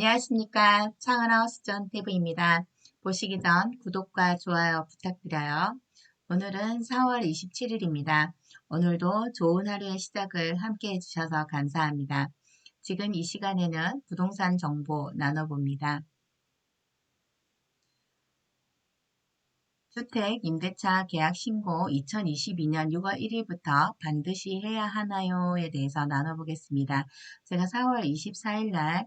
안녕하십니까. 창원하우스 전태부입니다. 보시기 전 구독과 좋아요 부탁드려요. 오늘은 4월 27일입니다. 오늘도 좋은 하루의 시작을 함께 해주셔서 감사합니다. 지금 이 시간에는 부동산 정보 나눠봅니다. 주택 임대차 계약 신고 2022년 6월 1일부터 반드시 해야 하나요에 대해서 나눠보겠습니다. 제가 4월 24일 날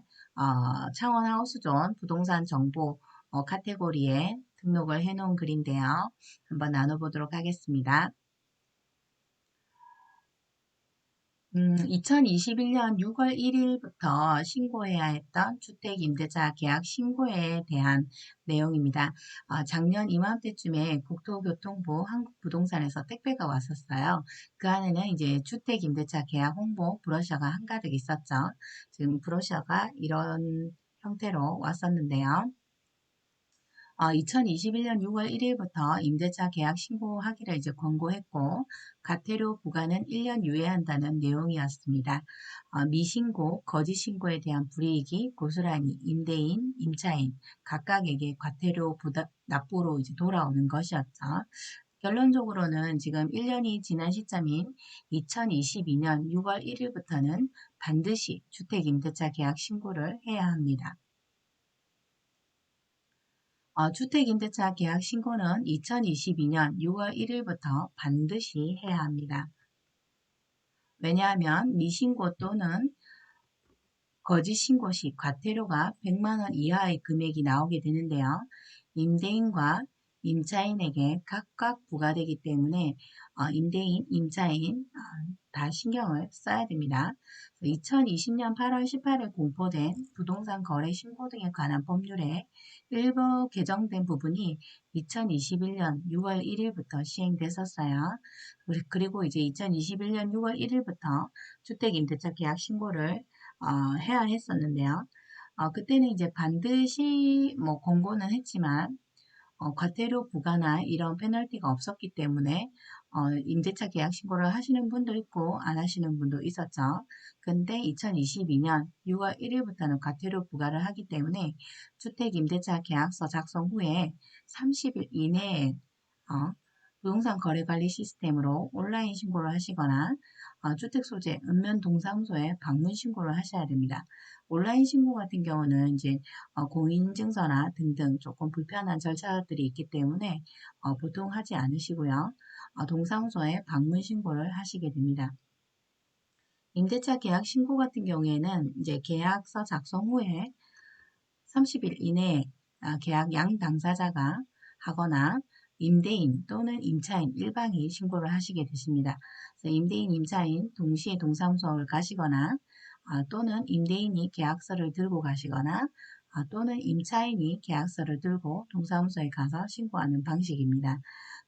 창원 하우스존 부동산 정보 카테고리에 등록을 해놓은 글인데요. 한번 나눠보도록 하겠습니다. 2021년 6월 1일부터 신고해야 했던 주택임대차 계약 신고에 대한 내용입니다. 작년 이맘때쯤에 국토교통부 한국부동산에서 택배가 왔었어요. 그 안에는 이제 주택임대차 계약 홍보 브로셔가 한가득 있었죠. 지금 브로셔가 이런 형태로 왔었는데요. 2021년 6월 1일부터 임대차 계약 신고하기를 이제 권고했고, 과태료 부과는 1년 유예한다는 내용이었습니다. 미신고, 거짓신고에 대한 불이익이 고스란히 임대인, 임차인 각각에게 과태료 납부로 이제 돌아오는 것이었죠. 결론적으로는 지금 1년이 지난 시점인 2022년 6월 1일부터는 반드시 주택임대차 계약 신고를 해야 합니다. 주택임대차 계약 신고는 2022년 6월 1일부터 반드시 해야 합니다. 왜냐하면 미신고 또는 거짓신고 시 과태료가 100만원 이하의 금액이 나오게 되는데요. 임대인과 임차인에게 각각 부과되기 때문에 임대인, 임차인 다 신경을 써야 됩니다. 2020년 8월 18일 공포된 부동산 거래 신고 등에 관한 법률에 일부 개정된 부분이 2021년 6월 1일부터 시행됐었어요. 그리고 이제 2021년 6월 1일부터 주택임대차 계약 신고를 해야 했었는데요. 그때는 이제 반드시 뭐 권고는 했지만 과태료 부과나 이런 페널티가 없었기 때문에 임대차 계약 신고를 하시는 분도 있고 안 하시는 분도 있었죠. 근데 2022년 6월 1일부터는 과태료 부과를 하기 때문에 주택 임대차 계약서 작성 후에 30일 이내에 부동산 거래관리 시스템으로 온라인 신고를 하시거나 주택소재 읍면동사무소에 방문 신고를 하셔야 됩니다. 온라인 신고 같은 경우는 이제 공인인증서나 등등 조금 불편한 절차들이 있기 때문에 보통 하지 않으시고요. 동사무소에 방문 신고를 하시게 됩니다. 임대차 계약 신고 같은 경우에는 이제 계약서 작성 후에 30일 이내에 계약 양 당사자가 하거나 임대인 또는 임차인 일방이 신고를 하시게 되십니다. 그래서 임대인, 임차인 동시에 동사무소를 가시거나 또는 임대인이 계약서를 들고 가시거나 또는 임차인이 계약서를 들고 동사무소에 가서 신고하는 방식입니다.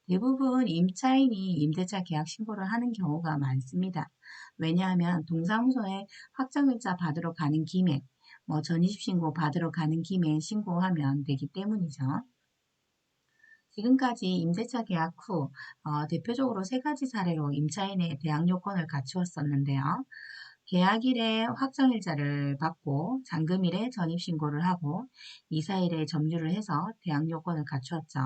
대부분 임차인이 임대차 계약 신고를 하는 경우가 많습니다. 왜냐하면 동사무소에 확정일자 받으러 가는 김에 뭐 전입신고 받으러 가는 김에 신고하면 되기 때문이죠. 지금까지 임대차 계약 후 대표적으로 세 가지 사례로 임차인의 대항 요건을 갖추었었는데요. 계약일에 확정일자를 받고 잔금일에 전입신고를 하고 이사일에 점유를 해서 대항 요건을 갖추었죠.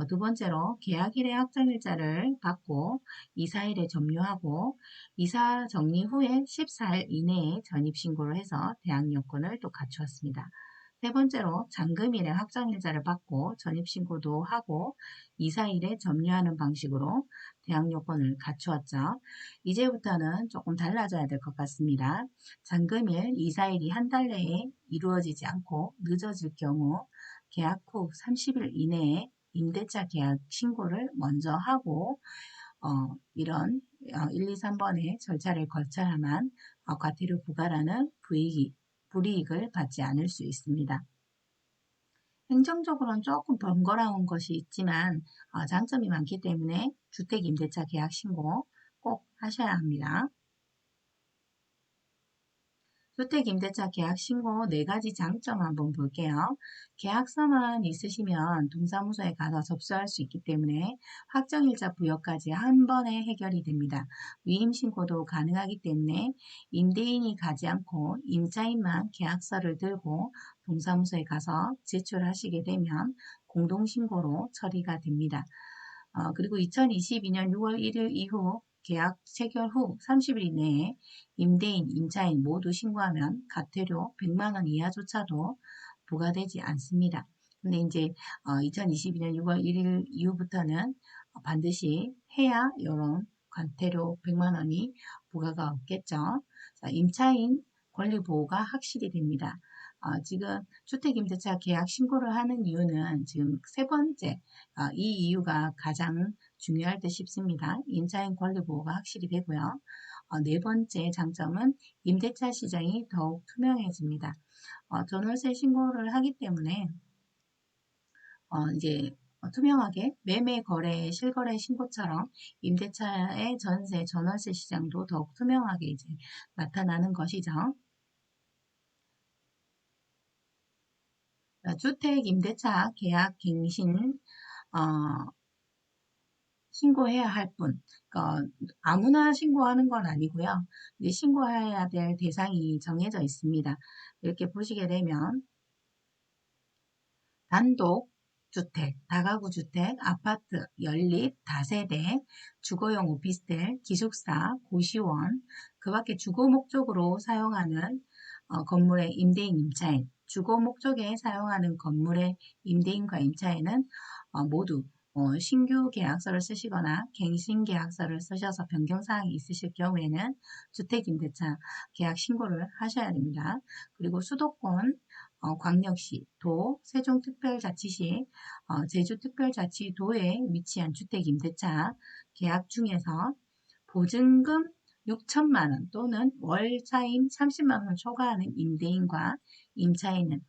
두 번째로 계약일에 확정일자를 받고 이사일에 점유하고 이사 정리 후에 14일 이내에 전입신고를 해서 대항 요건을 또 갖추었습니다. 세 번째로 잔금일에 확정일자를 받고 전입신고도 하고 이사일에 점유하는 방식으로 대항 요건을 갖추었죠. 이제부터는 조금 달라져야 될 것 같습니다. 잔금일, 이사일이 한 달 내에 이루어지지 않고 늦어질 경우 계약 후 30일 이내에 임대차 계약 신고를 먼저 하고 이런 1, 2, 3번의 절차를 거쳐야만 과태료 부과라는 불이익을 받지 않을 수 있습니다. 행정적으로는 조금 번거로운 것이 있지만 장점이 많기 때문에 주택임대차 계약 신고 꼭 하셔야 합니다. 주택임대차 계약 신고 4가지 장점 한번 볼게요. 계약서만 있으시면 동사무소에 가서 접수할 수 있기 때문에 확정일자 부여까지 한 번에 해결이 됩니다. 위임신고도 가능하기 때문에 임대인이 가지 않고 임차인만 계약서를 들고 동사무소에 가서 제출하시게 되면 공동신고로 처리가 됩니다. 그리고 2022년 6월 1일 이후 계약 체결 후 30일 이내에 임대인, 임차인 모두 신고하면 과태료 100만 원 이하조차도 부과되지 않습니다. 근데 이제 2022년 6월 1일 이후부터는 반드시 해야 이런 과태료 100만 원이 부과가 없겠죠. 자, 임차인 권리보호가 확실히 됩니다. 지금 주택임대차 계약 신고를 하는 이유는 지금 세 번째, 이 이유가 가장 중요할 듯 싶습니다. 임차인 권리 보호가 확실히 되고요. 네 번째 장점은 임대차 시장이 더욱 투명해집니다. 전월세 신고를 하기 때문에 이제 투명하게 매매 거래 실거래 신고처럼 임대차의 전세 전월세 시장도 더욱 투명하게 이제 나타나는 것이죠. 주택 임대차 계약 갱신 신고해야 할 분, 그러니까 아무나 신고하는 건 아니고요. 이제 신고해야 될 대상이 정해져 있습니다. 이렇게 보시게 되면 단독 주택, 다가구 주택, 아파트, 연립, 다세대, 주거용 오피스텔, 기숙사, 고시원, 그 밖에 주거 목적으로 사용하는 건물의 임대인, 임차인, 주거 목적에 사용하는 건물의 임대인과 임차인은 모두 신규 계약서를 쓰시거나 갱신 계약서를 쓰셔서 변경사항이 있으실 경우에는 주택임대차 계약 신고를 하셔야 됩니다. 그리고 수도권 광역시, 도, 세종특별자치시, 제주특별자치도에 위치한 주택임대차 계약 중에서 보증금 6천만 원 또는 월차임 30만 원을 초과하는 임대인과 임차인은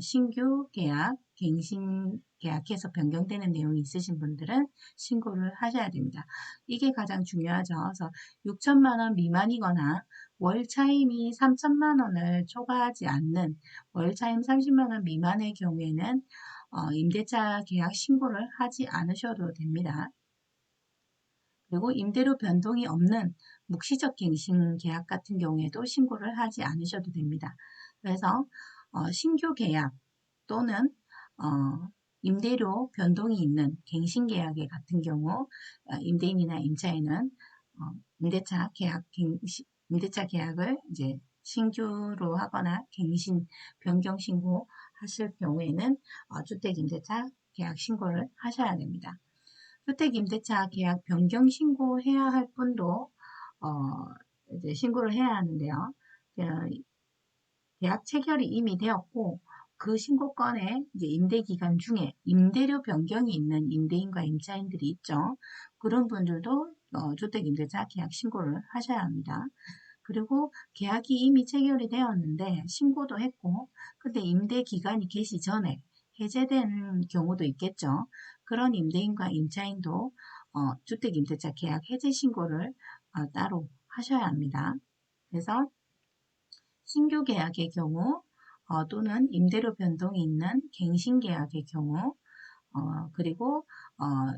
신규 계약, 갱신 계약해서 변경되는 내용이 있으신 분들은 신고를 하셔야 됩니다. 이게 가장 중요하죠. 그래서 6천만 원 미만이거나 월차임이 3천만 원을 초과하지 않는 월차임 30만 원 미만의 경우에는 임대차 계약 신고를 하지 않으셔도 됩니다. 그리고 임대료 변동이 없는 묵시적 갱신 계약 같은 경우에도 신고를 하지 않으셔도 됩니다. 그래서 신규 계약 또는 임대료 변동이 있는 갱신 계약 같은 경우 임대인이나 임차인은 임대차 계약을 이제 신규로 하거나 갱신 변경 신고하실 경우에는 주택임대차 계약 신고를 하셔야 됩니다. 주택임대차 계약 변경 신고해야 할 분도 이제 신고를 해야 하는데요. 계약 체결이 이미 되었고 그 신고건에 이제 임대 기간 중에 임대료 변경이 있는 임대인과 임차인들이 있죠. 그런 분들도 주택임대차 계약 신고를 하셔야 합니다. 그리고 계약이 이미 체결이 되었는데 신고도 했고 근데 임대 기간이 개시 전에 해제된 경우도 있겠죠. 그런 임대인과 임차인도 주택임대차 계약 해제 신고를 따로 하셔야 합니다. 그래서 신규 계약의 경우 또는 임대료 변동이 있는 갱신 계약의 경우 그리고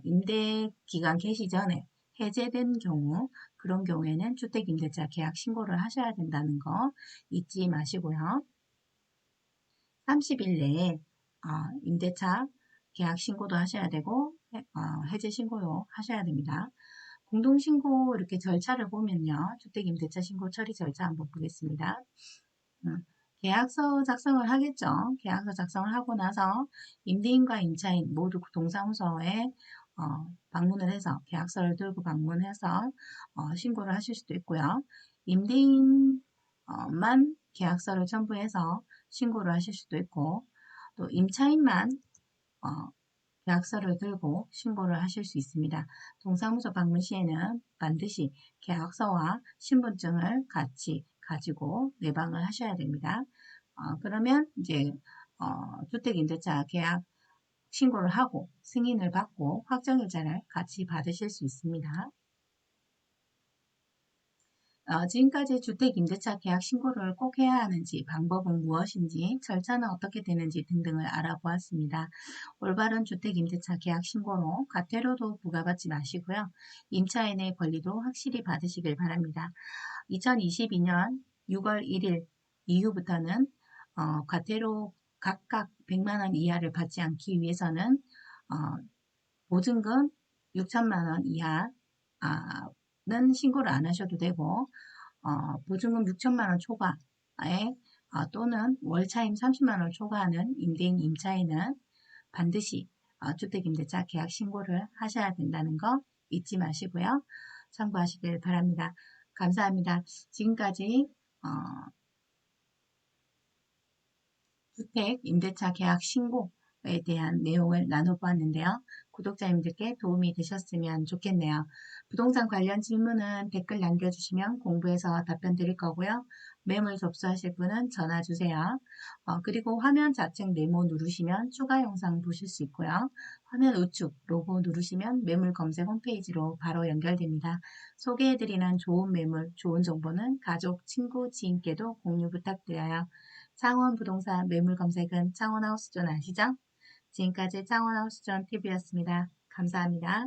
임대 기간 개시 전에 해제된 경우 그런 경우에는 주택임대차 계약 신고를 하셔야 된다는 거 잊지 마시고요. 30일 내에 임대차 계약 신고도 하셔야 되고 해제 신고도 하셔야 됩니다. 공동신고 이렇게 절차를 보면요. 주택임대차 신고 처리 절차 한번 보겠습니다. 계약서 작성을 하겠죠. 계약서 작성을 하고 나서 임대인과 임차인 모두 동사무소에 방문을 해서 계약서를 들고 방문해서 신고를 하실 수도 있고요. 임대인만 계약서를 첨부해서 신고를 하실 수도 있고 또 임차인만 계약서를 들고 신고를 하실 수 있습니다. 동사무소 방문 시에는 반드시 계약서와 신분증을 같이 가지고 내방을 하셔야 됩니다. 그러면 이제 주택임대차 계약 신고를 하고 승인을 받고 확정일자를 같이 받으실 수 있습니다. 지금까지 주택임대차 계약 신고를 꼭 해야 하는지, 방법은 무엇인지, 절차는 어떻게 되는지 등등을 알아보았습니다. 올바른 주택임대차 계약 신고로 과태료도 부과받지 마시고요. 임차인의 권리도 확실히 받으시길 바랍니다. 2022년 6월 1일 이후부터는 과태료 각각 100만 원 이하를 받지 않기 위해서는 보증금 6천만 원 이하는 신고를 안 하셔도 되고 보증금 6천만 원 초과에 또는 월차임 30만 원 초과하는 임대인 임차인은 반드시 주택임대차 계약 신고를 하셔야 된다는 거 잊지 마시고요. 참고하시길 바랍니다. 감사합니다. 지금까지 주택임대차 계약 신고에 대한 내용을 나눠보았는데요. 구독자님들께 도움이 되셨으면 좋겠네요. 부동산 관련 질문은 댓글 남겨주시면 공부해서 답변 드릴 거고요. 매물 접수하실 분은 전화 주세요. 그리고 화면 좌측 네모 누르시면 추가 영상 보실 수 있고요. 화면 우측 로고 누르시면 매물 검색 홈페이지로 바로 연결됩니다. 소개해드리는 좋은 매물, 좋은 정보는 가족, 친구, 지인께도 공유 부탁드려요. 창원부동산 매물 검색은 창원하우스존 아시죠? 지금까지 창원하우스존 TV였습니다. 감사합니다.